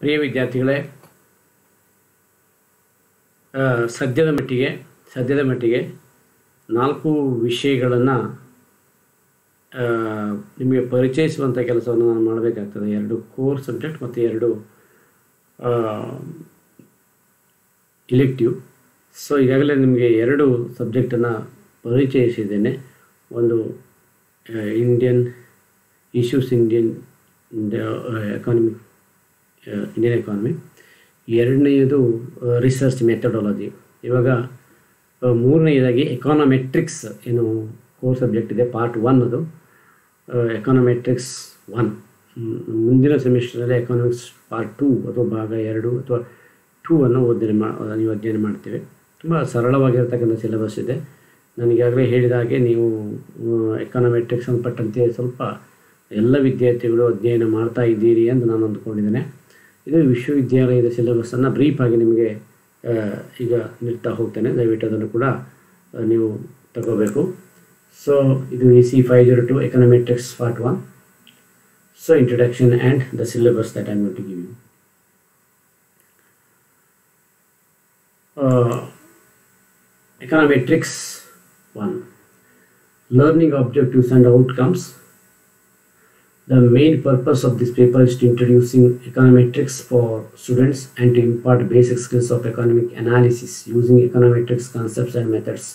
ಪ್ರಿಯ ವಿದ್ಯಾರ್ಥಿಗಳೇ, ಸದ್ಯದ ಮಟ್ಟಿಗೆ 4 ವಿಷಯಗಳನ್ನು ನಿಮಗೆ ಪರಿಚಯಿಸುವಂಥ ಕೆಲಸವನ್ನು ನಾನು ಮಾಡಬೇಕಾಗ್ತದೆ. 2 ಕೋರ್ ಸಬ್ಜೆಕ್ಟ್ ಮತ್ತು 2 ಇಲೆಕ್ಟಿವ್. ಸೊ ಈಗಾಗಲೇ ನಿಮಗೆ 2 ಸಬ್ಜೆಕ್ಟನ್ನು ಪರಿಚಯಿಸಿದ್ದೇನೆ. ಒಂದು ಇಂಡಿಯನ್ ಎಕಾನಮಿ, ಎರಡನೆಯದು ರಿಸರ್ಚ್ ಮೆಥಡಾಲಜಿ. ಇವಾಗ ಮೂರನೆಯದಾಗಿ ಎಕಾನಮೆಟ್ರಿಕ್ಸ್ ಏನು ಕೋರ್ ಸಬ್ಜೆಕ್ಟ್ ಇದೆ, ಪಾರ್ಟ್ 1 ಅದು ಎಕಾನಮೆಟ್ರಿಕ್ಸ್ 1. ಮುಂದಿನ ಸೆಮಿಸ್ಟರಲ್ಲಿ ಎಕಾನಮಿಕ್ಸ್ ಪಾರ್ಟ್ 2 ಅಥವಾ ಭಾಗ 2 ಅಥವಾ 2 ಅನ್ನು ನೀವು ಅಧ್ಯಯನ ಮಾಡ್ತೀವಿ. ತುಂಬ ಸರಳವಾಗಿರ್ತಕ್ಕಂಥ ಸಿಲೆಬಸ್ ಇದೆ. ನನಗಾಗಲೇ ಹೇಳಿದ ಹಾಗೆ ನೀವು ಎಕಾನಮೆಟ್ರಿಕ್ಸ್ ಸಂಬಂಧಪಟ್ಟಂತೆ ಸ್ವಲ್ಪ ಎಲ್ಲ ವಿದ್ಯಾರ್ಥಿಗಳು ಅಧ್ಯಯನ ಮಾಡ್ತಾ ಇದ್ದೀರಿ ಎಂದು ನಾನು ಅಂದ್ಕೊಂಡಿದ್ದೇನೆ. ಇದು ವಿಶ್ವವಿದ್ಯಾಲಯದ ಸಿಲೆಬಸ್ಸನ್ನು ಬ್ರೀಫಾಗಿ ನಿಮಗೆ ಈಗ ನೀಡ್ತಾ ಹೋಗ್ತೇನೆ. ದಯವಿಟ್ಟು ಅದನ್ನು ಕೂಡ ನೀವು ತಗೋಬೇಕು. ಸೊ ಇದು AC 502 econometrics part 1. So introduction and the syllabus that I am going to give you. Econometrics 1. Learning objectives and outcomes. The main purpose of this paper is to introducing econometrics for students and to impart basic skills of economic analysis using econometrics concepts and methods.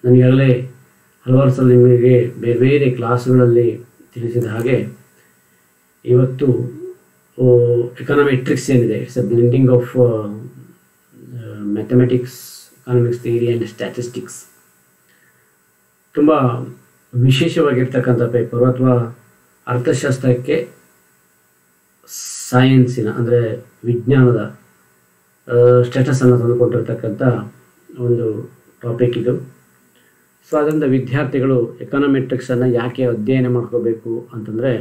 ನನಗಾಗಲೇ ಹಲವಾರು ಸಲ ನಿಮಗೆ ಬೇರೆ ಬೇರೆ ಕ್ಲಾಸ್ಗಳಲ್ಲಿ ತಿಳಿಸಿದ ಹಾಗೆ ಇವತ್ತು ಎಕಾನಮೆಟ್ರಿಕ್ಸ್ ಏನಿದೆ, it's A blending of mathematics, economics theory and statistics. ತುಂಬ ವಿಶೇಷವಾಗಿರ್ತಕ್ಕಂಥ ಪೇಪರು, ಅಥವಾ ಅರ್ಥಶಾಸ್ತ್ರಕ್ಕೆ ಸೈನ್ಸಿನ ಅಂದರೆ ವಿಜ್ಞಾನದ ಸ್ಟೇಟಸನ್ನು ತಂದುಕೊಂಡಿರ್ತಕ್ಕಂಥ ಒಂದು ಟಾಪಿಕ್ ಇದು. ಸೊ ಅದರಿಂದ ವಿದ್ಯಾರ್ಥಿಗಳು ಎಕಾನಮೆಟ್ರಿಕ್ಸನ್ನು ಯಾಕೆ ಅಧ್ಯಯನ ಮಾಡ್ಕೋಬೇಕು ಅಂತಂದರೆ,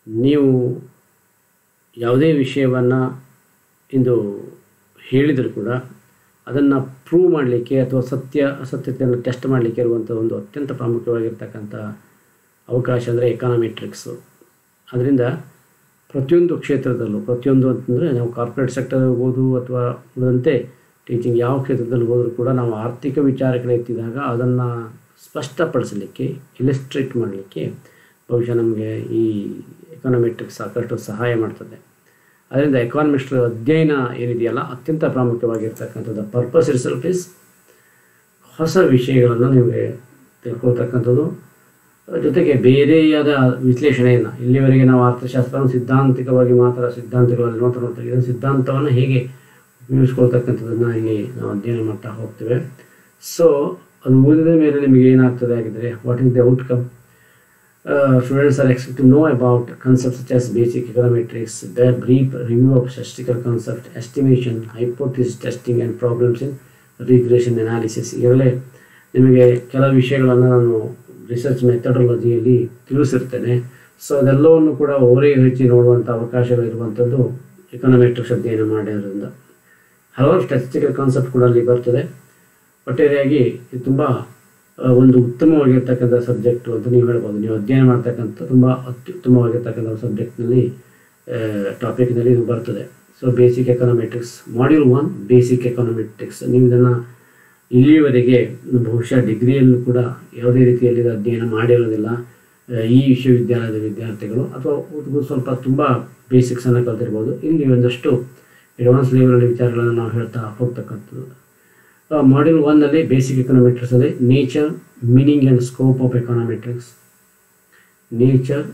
ನೀವು ಯಾವುದೇ ವಿಷಯವನ್ನು ಇಂದು ಹೇಳಿದರೂ ಕೂಡ ಅದನ್ನು ಪ್ರೂವ್ ಮಾಡಲಿಕ್ಕೆ ಅಥವಾ ಅಸತ್ಯತೆಯನ್ನು ಟೆಸ್ಟ್ ಮಾಡಲಿಕ್ಕೆ ಇರುವಂಥ ಒಂದು ಅತ್ಯಂತ ಪ್ರಾಮುಖ್ಯವಾಗಿರ್ತಕ್ಕಂಥ ಅವಕಾಶ ಅಂದರೆ ಎಕಾನಮೆಟ್ರಿಕ್ಸು. ಅದರಿಂದ ಪ್ರತಿಯೊಂದು ಕ್ಷೇತ್ರದಲ್ಲೂ, ಪ್ರತಿಯೊಂದು ಅಂತಂದರೆ ನಾವು ಕಾರ್ಪೊರೇಟ್ ಸೆಕ್ಟರ್ ಹೋಗ್ಬೋದು ಅಥವಾ ಉಳಿದಂತೆ ಟೀಚಿಂಗ್ ಯಾವ ಕ್ಷೇತ್ರದಲ್ಲಿ ಹೋದರೂ ಕೂಡ ನಾವು ಆರ್ಥಿಕ ವಿಚಾರಗಳು ಎತ್ತಿದಾಗ ಅದನ್ನು ಸ್ಪಷ್ಟಪಡಿಸಲಿಕ್ಕೆ, ಇಲಿಸ್ಟ್ರೇಟ್ ಮಾಡಲಿಕ್ಕೆ ಬಹುಶಃ ನಮಗೆ ಈ ಎಕಾನಮೆಟ್ರಿಕ್ಸ್ ಸಾಕಷ್ಟು ಸಹಾಯ ಮಾಡ್ತದೆ. ಅದರಿಂದ ಎಕಾನಮಿಸ್ಟ್ ಅಧ್ಯಯನ ಏನಿದೆಯಲ್ಲ ಅತ್ಯಂತ ಪ್ರಾಮುಖ್ಯವಾಗಿರ್ತಕ್ಕಂಥದ್ದು. ಪರ್ಪಸ್ ಇಟ್ಸೆಲ್ಫ್ ಇಸ್ ಹೊಸ ವಿಷಯಗಳನ್ನು ನಿಮಗೆ ತಿಳ್ಕೊಳ್ತಕ್ಕಂಥದ್ದು, ಜೊತೆಗೆ ಬೇರೆಯಾದ ವಿಶ್ಲೇಷಣೆಯನ್ನು. ಇಲ್ಲಿವರೆಗೆ ನಾವು ಅರ್ಥಶಾಸ್ತ್ರವನ್ನು ಸಿದ್ಧಾಂತಿಕವಾಗಿ ಸಿದ್ಧಾಂತಗಳಲ್ಲಿ ಮಾತ್ರ ನೋಡ್ತೀವಿ. ಇದನ್ನು ಸಿದ್ಧಾಂತವನ್ನು ಹೇಗೆ ಉಪಯೋಗಿಸ್ಕೊಳ್ತಕ್ಕಂಥದ್ದನ್ನು ಇಲ್ಲಿ ನಾವು ಅಧ್ಯಯನ ಮಾಡ್ತಾ ಹೋಗ್ತೇವೆ. ಸೊ ಅದು ಓದಿದ ಮೇಲೆ ನಿಮಗೆ ಏನಾಗ್ತದೆ ಆಗಿದ್ದರೆ, what is the outcome? Students are expected to know about concepts such as basic econometrics, the brief review of statistical concept, estimation, hypothesis testing and problems in regression analysis. ಈಗಲೇ ನಿಮಗೆ ಕೆಲವು ವಿಷಯಗಳನ್ನು ನಾನು ರಿಸರ್ಚ್ ಮೆಥಡಾಲಜಿಯಲ್ಲಿ ತಿಳಿಸಿರ್ತೇನೆ. ಸೊ ಅದೆಲ್ಲವನ್ನು ಕೂಡ ಅವರೇ ಹೆಚ್ಚಿ ನೋಡುವಂಥ ಅವಕಾಶಗಳಿರುವಂಥದ್ದು ಎಕಾನಮೆಟ್ರಿಕ್ಸ್ ಅಧ್ಯಯನ ಮಾಡಿರೋದ್ರಿಂದ. ಹಲವಾರು ಸ್ಟ್ಯಾಟಿಸ್ಟಿಕಲ್ ಕಾನ್ಸೆಪ್ಟ್ ಕೂಡ ಅಲ್ಲಿ ಬರ್ತದೆ. ಒಟ್ಟಾರೆಯಾಗಿ ಇದು ತುಂಬ ಒಂದು ಉತ್ತಮವಾಗಿರ್ತಕ್ಕಂಥ ಸಬ್ಜೆಕ್ಟು ಅಂತ ನೀವು ಹೇಳ್ಬೋದು. ನೀವು ಅಧ್ಯಯನ ಮಾಡ್ತಕ್ಕಂಥ ತುಂಬ ಅತ್ಯುತ್ತಮವಾಗಿರ್ತಕ್ಕಂಥ ಸಬ್ಜೆಕ್ಟ್ನಲ್ಲಿ ಟಾಪಿಕ್ನಲ್ಲಿ ಇದು ಬರ್ತದೆ. So basic econometrics module 1 basic econometrics. ನೀವು ಇದನ್ನು ಇಲ್ಲಿಯವರೆಗೆ ಬಹುಶಃ ಡಿಗ್ರಿಯಲ್ಲೂ ಕೂಡ ಯಾವುದೇ ರೀತಿಯಲ್ಲಿ ಅಧ್ಯಯನ ಮಾಡಿರೋದಿಲ್ಲ ಈ ವಿಶ್ವವಿದ್ಯಾಲಯದ ವಿದ್ಯಾರ್ಥಿಗಳು, ಅಥವಾ ಸ್ವಲ್ಪ ತುಂಬ ಬೇಸಿಕ್ಸನ್ನು ಕಲ್ತಿರ್ಬೋದು. ಇಲ್ಲಿ ಒಂದಷ್ಟು ಅಡ್ವಾನ್ಸ್ ಲೆವೆಲ್ ವಿಚಾರಗಳನ್ನು ನಾವು ಹೇಳ್ತಾ ಹೋಗ್ತಕ್ಕಂಥದ್ದು. ಮಾಡ್ಯೂಲ್ 1ನಲ್ಲಿ ಬೇಸಿಕ್ ಎಕಾನಮೆಟ್ರಿಕ್ಸಲ್ಲಿ nature, meaning and scope of econometrics. Nature,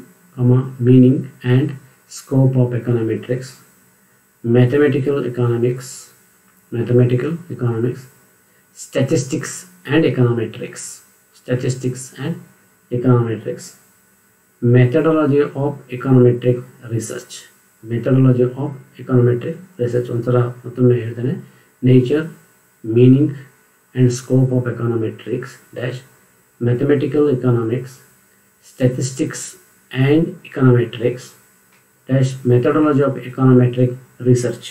meaning and scope of econometrics. Mathematical economics, statistics and econometrics. Methodology of econometric research. ಒಂದ್ಸಲ ಮತ್ತೊಮ್ಮೆ ಹೇಳ್ತೇನೆ. Nature, meaning and scope of econometrics dash mathematical economics, statistics and econometrics dash methodology of econometric research.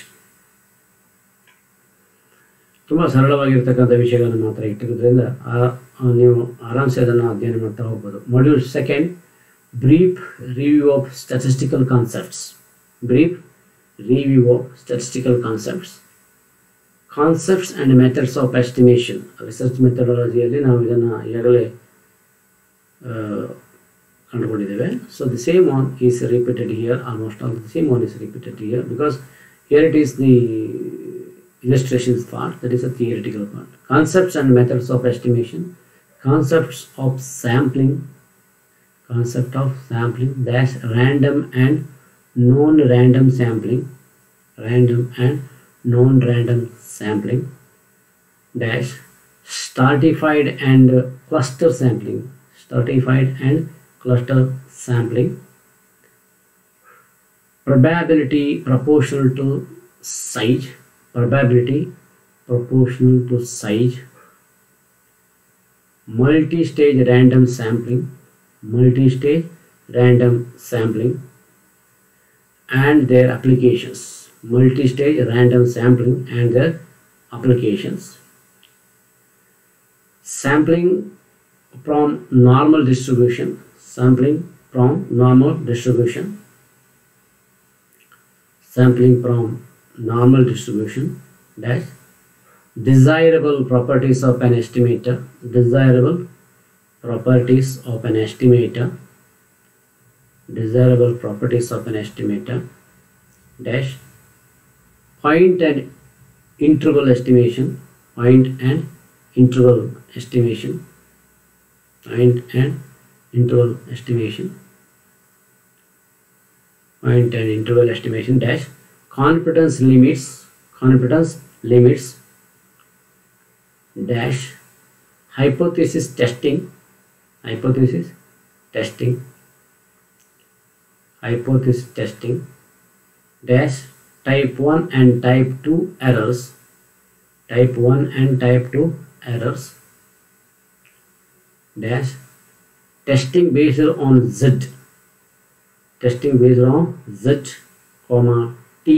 ತುಂಬ ಸರಳವಾಗಿರ್ತಕ್ಕಂಥ ವಿಷಯಗಳನ್ನು ಮಾತ್ರ ಇಟ್ಟಿರೋದ್ರಿಂದ ನೀವು ಆರಾಮ್ಸೆ ಅದನ್ನು ಅಧ್ಯಯನ ಮಾಡ್ತಾ ಹೋಗ್ಬೋದು. Module 2 Brief review of statistical concepts. Brief review of statistical concepts. Concepts and methods of estimation. Research methodology alli ನಾವು ಇದನ್ನ ಈಗಾಗಲೇ ಕಂಡುಕೊಂಡಿದ್ದೇವೆ. So the same one is repeated here. Almost all the same one is repeated here because here it is the illustrations part, that is a theoretical part. Concepts and methods of estimation. Concepts of sampling. Concept of sampling dash random and non-random sampling. Random and non-random sampling dash stratified and cluster sampling. Stratified and cluster sampling. Probability proportional to size. Probability proportional to size. Multi-stage random sampling. Multi-stage random sampling and their applications. Multi-stage random sampling and their applications. Sampling from normal distribution. Sampling from normal distribution. Sampling from normal distribution dash desirable properties of an estimator. Desirable properties of an estimator. Desirable properties of an estimator dash point and interval estimation. Point and interval estimation. Point and interval estimation. Point and interval estimation dash confidence limits. Confidence limits dash hypothesis testing. Hypothesis testing. Hypothesis testing dash type 1 and type 2 errors. Type 1 and type 2 errors dash testing based on Z. Testing based on Z comma T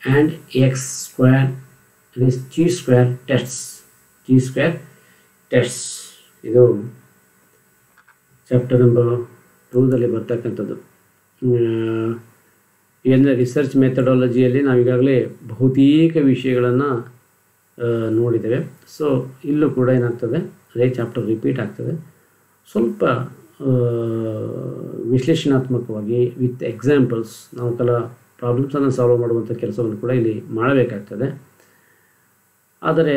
and X square, that is G square tests. G square tests. ಇದು chapter number 2ದಲ್ಲಿ ಬರ್ತಕ್ಕಂಥದ್ದು. ಏನೆಂದರೆ research ಮೆಥಡಾಲಜಿಯಲ್ಲಿ ನಾವು ಈಗಾಗಲೇ ಬಹುತೇಕ ವಿಷಯಗಳನ್ನು ನೋಡಿದ್ದೇವೆ. So ಇಲ್ಲೂ ಕೂಡ ಏನಾಗ್ತದೆ, ಅದೇ ಚಾಪ್ಟರ್ ರಿಪೀಟ್ ಆಗ್ತದೆ. ಸ್ವಲ್ಪ ವಿಶ್ಲೇಷಣಾತ್ಮಕವಾಗಿ ವಿತ್ ಎಕ್ಸಾಂಪಲ್ಸ್ ನಾವು ಪ್ರಾಬ್ಲಮ್ಸನ್ನು ಸಾಲ್ವ್ ಮಾಡುವಂಥ ಕೆಲಸವನ್ನು ಕೂಡ ಇಲ್ಲಿ ಮಾಡಬೇಕಾಗ್ತದೆ. ಆದರೆ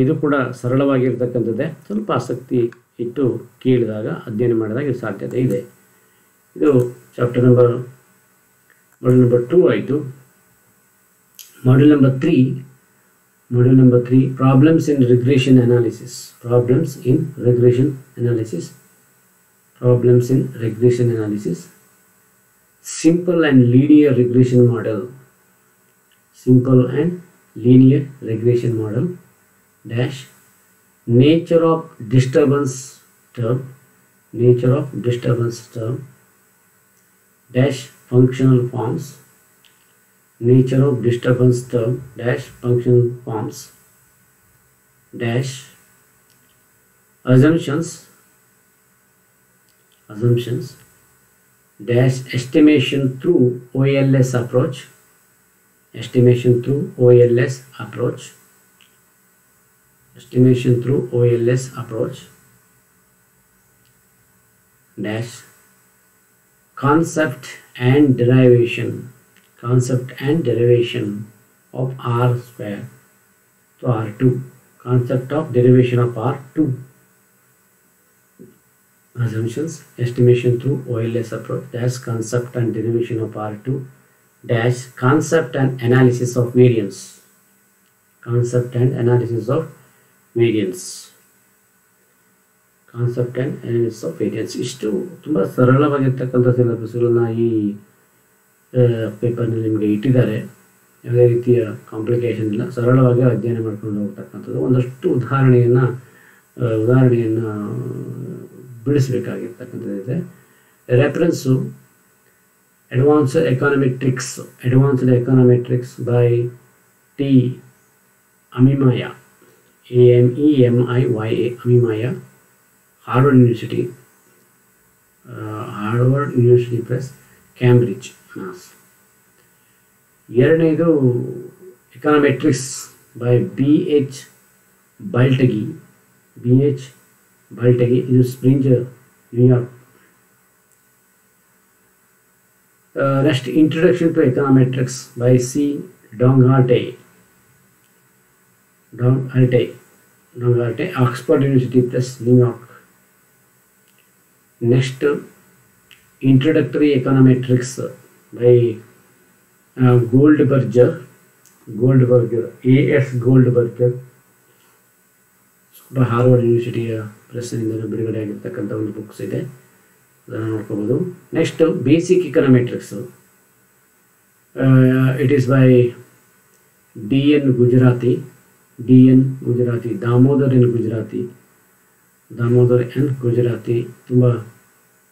ಇದು ಕೂಡ ಸರಳವಾಗಿರ್ತಕ್ಕಂಥದ್ದೇ. ಸ್ವಲ್ಪ ಆಸಕ್ತಿ ಇಟ್ಟು ಕೇಳಿದಾಗ ಅಧ್ಯಯನ ಮಾಡಿದಾಗ ಇದು ಸಾಧ್ಯತೆ ಇದೆ. ಇದು ಚಾಪ್ಟರ್ ನಂಬರ್ ಮಾಡ್ಯೂಲ್ ನಂಬರ್ 2 ಆಯಿತು. Module number 3. Module number 3, problems in regression analysis. Problems in regression analysis. Problems in regression analysis. Simple and linear regression model. Simple and linear regression model dash nature of disturbance term. Nature of disturbance term dash functional forms. Nature of disturbance term dash functional forms dash assumptions dash estimation through OLS approach. Estimation through OLS approach. Estimation through OLS approach dash concept and derivation. Concept and derivation of R square to R2. Concept of derivation of R2. Assumptions, estimation through OLS approach dash concept and derivation of R2 dash concept and analysis of variance. Concept and analysis of variance. Concept and analysis of variance. ಇಷ್ಟು ತುಂಬ ಸರಳವಾಗಿರ್ತಕ್ಕಂಥ ಸಿಲೆಬಸ್ಗಳನ್ನ ಈ ಪೇಪರ್ನಲ್ಲಿ ನಿಮಗೆ ಇಟ್ಟಿದ್ದಾರೆ. ಯಾವುದೇ ರೀತಿಯ complication ಇಲ್ಲ, ಸರಳವಾಗಿ ಅಧ್ಯಯನ ಮಾಡ್ಕೊಂಡು ಹೋಗ್ತಕ್ಕಂಥದ್ದು. ಒಂದಷ್ಟು ಉದಾಹರಣೆಯನ್ನು ಬಿಡಿಸಬೇಕಾಗಿರ್ತಕ್ಕಂಥದ್ದಿದೆ. Reference advanced econometrics by T Amemiya, AMEMIYA, Amimaya, Harvard University. Harvard University. Harvard University Press, Cambridge, Mass. ಎರಡನೇದು ಎಕನಾಮೆಟ್ರಿಕ್ಸ್ ಬೈ BH ಬಾಲ್ಟಗಿ, ಇದು spring, New York. Next introduction to econometrics by C. ಡೊಂಗಾರ್ಟೆ, Oxford University Press, New York. Next introductory econometrics by Goldberger, A.S. Goldberger, Harvard ಯೂನಿವರ್ಸಿಟಿಯ ಪ್ರೆಸ್ನಿಂದ ಬಿಡುಗಡೆ ಆಗಿರ್ತಕ್ಕಂಥ ಒಂದು books ಇದೆ, ಅದನ್ನು ನೋಡ್ಕೋಬೋದು. Next basic econometrics, it is by D.N. Gujarati, Damodar N Gujarati, ತುಂಬ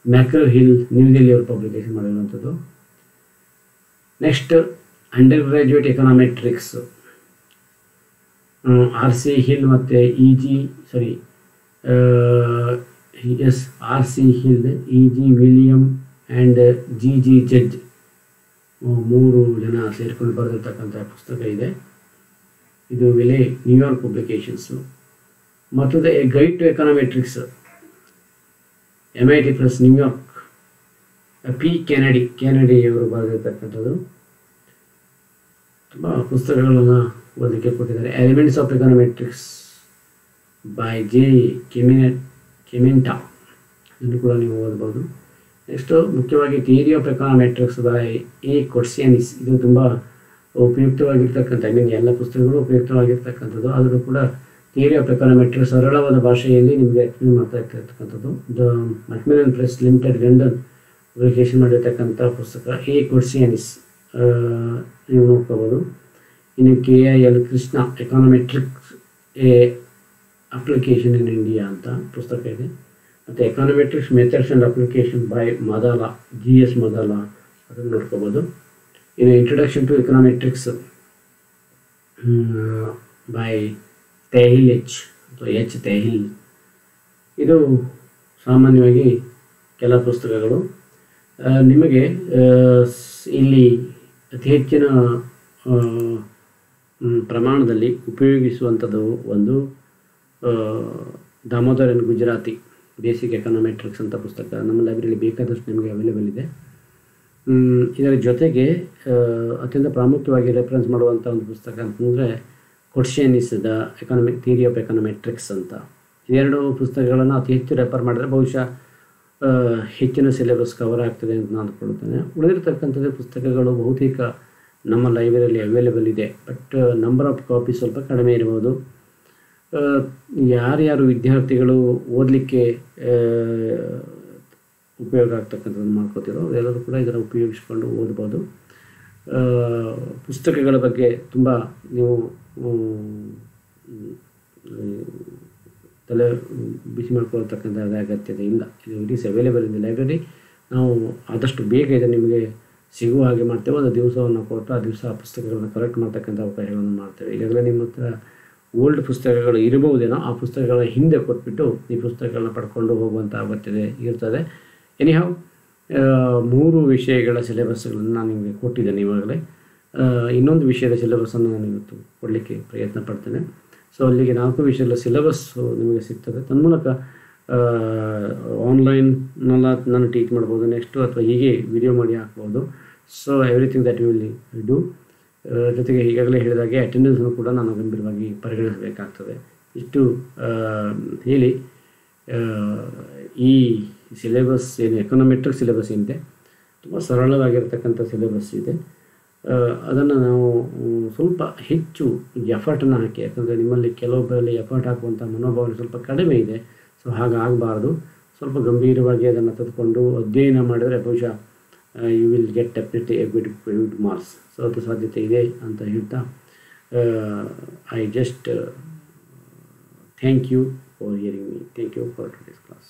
ಮ್ಯಾಕ್ರೋ ಹಿಲ್, ನ್ಯೂ ದಿಲ್ಲಿ ಅವರು ಪಬ್ಲಿಕೇಶನ್ ಮಾಡಿರುವಂಥದ್ದು. Next undergraduate econometrics, R.C. Hill ಮತ್ತು R.C. Hill, E.G. William and G.G. Judge, 3 ಜನ ಸೇರಿಕೊಂಡು ಬರೆದಿರ್ತಕ್ಕಂಥ ಪುಸ್ತಕ ಇದೆ. ಇದು ಬೆಲೆ ನ್ಯೂಯಾರ್ಕ್ ಪಬ್ಲಿಕೇಶನ್ಸು. ಮತ್ತೊಂದು a guide to econometrics, MIT plus New York, P. Kennedy ಅವರು ಬರೆದಿರ್ತಕ್ಕಂಥದ್ದು. ತುಂಬ ಪುಸ್ತಕಗಳನ್ನು ಓದಲಿಕ್ಕೆ ಕೊಟ್ಟಿದ್ದಾರೆ. Elements of econometrics by J. Kmenta, ಇದನ್ನು ಕೂಡ ನೀವು ಓದ್ಬೋದು. ನೆಕ್ಸ್ಟು ಮುಖ್ಯವಾಗಿ theory of econometrics by A. Koutsoyiannis, ಇದು ತುಂಬ ಉಪಯುಕ್ತವಾಗಿರ್ತಕ್ಕಂಥ, ಎಲ್ಲ ಪುಸ್ತಕಗಳು ಉಪಯುಕ್ತವಾಗಿರ್ತಕ್ಕಂಥದ್ದು. ಆದರೂ ಕೂಡ ಥಿಯರಿ ಆಫ್ ಎಕನಾಮೆಟ್ರಿಕ್ಸ್ ಸರಳವಾದ ಭಾಷೆಯಲ್ಲಿ ನಿಮಗೆ ಎಕ್ಸ್ಪ್ಲೇನ್ ಮಾಡ್ತಾ ಇರ್ತಕ್ಕಂಥದ್ದು. The Macmillan Press Limited, London publication ಮಾಡಿರ್ತಕ್ಕಂಥ ಪುಸ್ತಕ. A. ಕೊರ್ಸಿಯಾನಿಸ್ ನೀವು ನೋಡ್ಕೋಬೋದು. ಇನ್ನು KIL Krishna, econometrics a application in India ಅಂತ ಪುಸ್ತಕ ಇದೆ. ಮತ್ತು econometrics methods and application by Maddala, GS Maddala, ಅದನ್ನು ನೋಡ್ಕೋಬೋದು. ಇನ್ನು introduction to econometrics by Theil, H. Theil. ಇದು ಸಾಮಾನ್ಯವಾಗಿ ಕೆಲ ಪುಸ್ತಕಗಳು. ನಿಮಗೆ ಇಲ್ಲಿ ಅತಿ ಹೆಚ್ಚಿನ ಪ್ರಮಾಣದಲ್ಲಿ ಉಪಯೋಗಿಸುವಂಥದ್ದು ಒಂದು Damodar N Gujarati, basic econometrics ಅಂತ ಪುಸ್ತಕ ನಮ್ಮ ಲೈಬ್ರರಿಯಲ್ಲಿ ಬೇಕಾದಷ್ಟು ನಿಮಗೆ ಅವೈಲೇಬಲ್ ಇದೆ. ಇದರ ಜೊತೆಗೆ ಅತ್ಯಂತ ಪ್ರಾಮುಖ್ಯವಾಗಿ ರೆಫರೆನ್ಸ್ ಮಾಡುವಂಥ ಒಂದು ಪುಸ್ತಕ ಅಂತಂದರೆ ಕೊರ್ಸಿಯಾನಿಸ್ ದ ಥಿಯರಿ ಆಫ್ ಎಕನಾಮೆಟ್ರಿಕ್ಸ್ ಅಂತ. ಇವೆರಡು ಪುಸ್ತಕಗಳನ್ನು ಅತಿ ಹೆಚ್ಚು ರೆಫರ್ ಮಾಡಿದ್ರೆ ಬಹುಶಃ ಹೆಚ್ಚಿನ ಸಿಲೆಬಸ್ ಕವರ್ ಆಗ್ತದೆ ಅಂತ ನಾನು ಅಂದ್ಕೊಳ್ತೇನೆ. ಉಳಿದಿರ್ತಕ್ಕಂಥದ್ದು ಪುಸ್ತಕಗಳು ಬಹುತೇಕ ನಮ್ಮ ಲೈಬ್ರರಿಯಲ್ಲಿ ಅವೈಲೇಬಲ್ ಇದೆ, ಬಟ್ ನಂಬರ್ ಆಫ್ ಕಾಪಿ ಸ್ವಲ್ಪ ಕಡಿಮೆ ಇರ್ಬೋದು. ಯಾರ್ಯಾರು ವಿದ್ಯಾರ್ಥಿಗಳು ಓದಲಿಕ್ಕೆ ಉಪಯೋಗ ಆಗ್ತಕ್ಕಂಥದ್ದು ಮಾಡ್ಕೋತಿರೋ ಅವರೆಲ್ಲರೂ ಕೂಡ ಇದನ್ನು ಉಪಯೋಗಿಸ್ಕೊಂಡು ಓದ್ಬೋದು. ಪುಸ್ತಕಗಳ ಬಗ್ಗೆ ತುಂಬ ನೀವು ತಲೆ ಬಿಸಿ ಮಾಡ್ಕೊಳ್ತಕ್ಕಂಥ ಅಗತ್ಯತೆ ಇಲ್ಲ. ಇದು it is available in the library. ನಾವು ಆದಷ್ಟು ಬೇಗ ಇದನ್ನು ನಿಮಗೆ ಸಿಗುವ ಹಾಗೆ ಮಾಡ್ತೇವೆ. ಒಂದು ದಿವಸವನ್ನು ಕೊಟ್ಟು ಆ ದಿವಸ ಆ ಪುಸ್ತಕಗಳನ್ನು ಕಲೆಕ್ಟ್ ಮಾಡ್ತಕ್ಕಂಥ ಅವಕಾಶಗಳನ್ನು ಮಾಡ್ತೇವೆ. ಈಗಾಗಲೇ ನಿಮ್ಮ ಹತ್ರ ಓಲ್ಡ್ ಪುಸ್ತಕಗಳು ಇರಬಹುದೇನೋ, ಆ ಪುಸ್ತಕಗಳ ಹಿಂದೆ ಕೊಟ್ಬಿಟ್ಟು ಈ ಪುಸ್ತಕಗಳನ್ನ ಪಡ್ಕೊಂಡು ಹೋಗುವಂಥ ಅಗತ್ಯತೆ ಇರ್ತದೆ. ಎನಿಹಾವ್ 3 ವಿಷಯಗಳ ಸಿಲೆಬಸ್ಗಳನ್ನು ನಾನು ನಿಮಗೆ ಕೊಟ್ಟಿದ್ದೇನೆ ಇವಾಗಲೇ. ಇನ್ನೊಂದು ವಿಷಯದ ಸಿಲೆಬಸ್ಸನ್ನು ನಾನು ಇವತ್ತು ಕೊಡಲಿಕ್ಕೆ ಪ್ರಯತ್ನ ಪಡ್ತೇನೆ. ಸೊ ಅಲ್ಲಿಗೆ 4 ವಿಷಯಗಳ ಸಿಲೆಬಸ್ಸು ನಿಮಗೆ ಸಿಗ್ತದೆ. ತನ್ಮೂಲಕ ಆನ್ಲೈನ್ನೆಲ್ಲ ನಾನು ಟೀಚ್ ಮಾಡ್ಬೋದು ನೆಕ್ಸ್ಟು, ಅಥವಾ ಹೀಗೆ ವಿಡಿಯೋ ಮಾಡಿ ಹಾಕ್ಬೋದು. So everything that you will do. ಜೊತೆಗೆ ಈಗಾಗಲೇ ಹೇಳಿದಾಗೆ ಅಟೆಂಡೆನ್ಸನ್ನು ಕೂಡ ನಾನು ಗಂಭೀರವಾಗಿ ಪರಿಗಣಿಸಬೇಕಾಗ್ತದೆ. ಇಷ್ಟು ಹೇಳಿ ಈ ಸಿಲೆಬಸ್ ಏನು ಎಕನಾಮೆಟ್ರಿಕ್ ಸಿಲೆಬಸ್ ಏನಿದೆ ತುಂಬ ಸರಳವಾಗಿರ್ತಕ್ಕಂಥ ಸಿಲೆಬಸ್ ಇದೆ. ಅದನ್ನು ನಾವು ಸ್ವಲ್ಪ ಹೆಚ್ಚು ಎಫರ್ಟನ್ನು ಹಾಕಿ, ಯಾಕಂದರೆ ನಿಮ್ಮಲ್ಲಿ ಕೆಲವೊಬ್ಬರಲ್ಲಿ ಎಫರ್ಟ್ ಹಾಕುವಂಥ ಮನೋಭಾವನೆ ಸ್ವಲ್ಪ ಕಡಿಮೆ ಇದೆ. ಸೊ ಹಾಗಾಗಬಾರ್ದು. ಸ್ವಲ್ಪ ಗಂಭೀರವಾಗಿ ಅದನ್ನು ತೆಗೆದುಕೊಂಡು ಅಧ್ಯಯನ ಮಾಡಿದರೆ ಬಹುಶಃ you will get definitely a good marks. So ಅದು ಸಾಧ್ಯತೆ ಇದೆ ಅಂತ ಹೇಳ್ತಾ I just thank you for hearing me. Thank you for today's class.